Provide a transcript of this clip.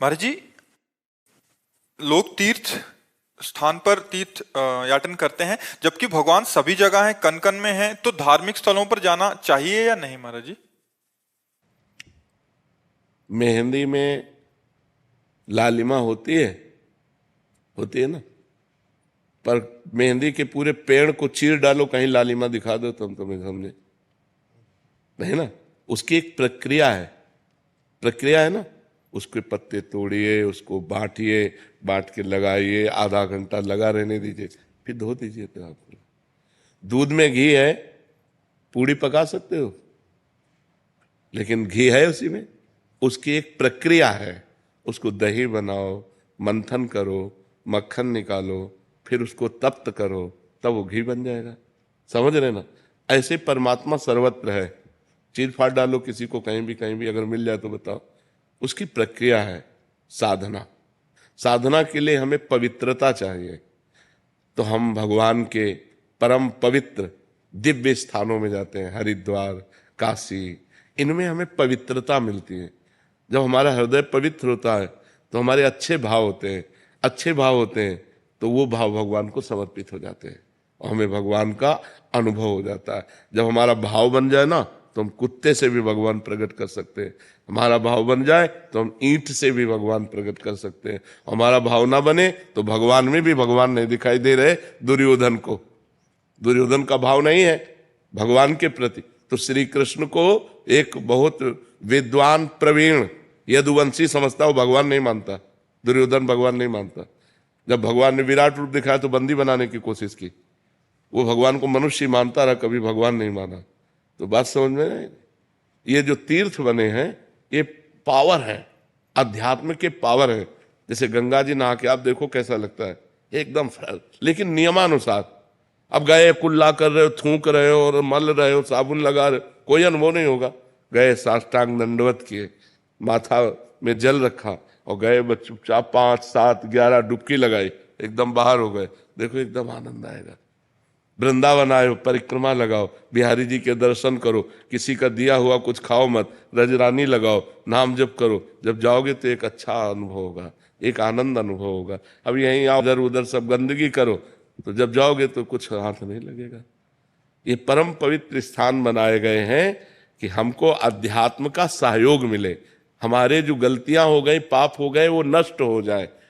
महाराज जी, लोग तीर्थ स्थान पर तीर्थ याटन करते हैं, जबकि भगवान सभी जगह हैं, कन कन में हैं। तो धार्मिक स्थलों पर जाना चाहिए या नहीं महाराज जी? मेहंदी में लालिमा होती है ना। पर मेहंदी के पूरे पेड़ को चीर डालो, कहीं लालिमा दिखा दो, तुम तुम्हें समझे नहीं ना। उसकी एक प्रक्रिया है ना। उसके पत्ते तोड़िए, उसको बांटिए, बांट के लगाइए, आधा घंटा लगा रहने दीजिए, फिर धो दीजिए। तो आपको दूध में घी है, पूड़ी पका सकते हो, लेकिन घी है उसी में। उसकी एक प्रक्रिया है। उसको दही बनाओ, मंथन करो, मक्खन निकालो, फिर उसको तप्त करो, तब वो घी बन जाएगा। समझ रहे ना। ऐसे परमात्मा सर्वत्र है। चीर फाड़ डालो किसी को, कहीं भी अगर मिल जाए तो बताओ। उसकी प्रक्रिया है साधना। साधना के लिए हमें पवित्रता चाहिए। तो हम भगवान के परम पवित्र दिव्य स्थानों में जाते हैं, हरिद्वार, काशी। इनमें हमें पवित्रता मिलती है। जब हमारा हृदय पवित्र होता है तो हमारे अच्छे भाव होते हैं। अच्छे भाव होते हैं तो वो भाव भगवान को समर्पित हो जाते हैं और हमें भगवान का अनुभव हो जाता है। जब हमारा भाव बन जाए ना, तो हम कुत्ते से भी भगवान प्रकट कर सकते हैं। हमारा भाव बन जाए तो हम ईंट से भी भगवान प्रकट कर सकते हैं। हमारा भाव ना बने तो भगवान में भी भगवान नहीं दिखाई दे रहे दुर्योधन को। दुर्योधन का भाव नहीं है भगवान के प्रति। तो श्री कृष्ण को एक बहुत विद्वान प्रवीण यदुवंशी समझता, वो भगवान नहीं मानता। दुर्योधन भगवान नहीं मानता। जब भगवान ने विराट रूप दिखाया तो बंदी बनाने की कोशिश की। वो भगवान को मनुष्य मानता रहा, कभी भगवान नहीं माना। तो बात समझ में नहीं। ये जो तीर्थ बने हैं ये पावर है, अध्यात्म के पावर है। जैसे गंगा जी नहा के आप देखो कैसा लगता है, एकदम फ्रेश, लेकिन नियमानुसार। अब गए कुल्ला कर रहे हो, थूक रहे हो और मल रहे हो, साबुन लगा रहे हो, कोई अनुभव नहीं होगा। गए साष्टांग दंडवत किए, माथा में जल रखा और गए बस चुपचाप 5, 7, 11 डुबकी लगाई, एकदम बाहर हो गए। देखो एकदम आनंद आएगा। वृंदावन आए हो, परिक्रमा लगाओ, बिहारी जी के दर्शन करो, किसी का दिया हुआ कुछ खाओ मत, रजरानी लगाओ, नाम जप करो। जब जाओगे तो एक अच्छा अनुभव होगा, एक आनंद अनुभव होगा। अब यहीं आओ, इधर उधर सब गंदगी करो, तो जब जाओगे तो कुछ हाथ नहीं लगेगा। ये परम पवित्र स्थान बनाए गए हैं कि हमको अध्यात्म का सहयोग मिले। हमारे जो गलतियां हो गई, पाप हो गए, वो नष्ट हो जाए।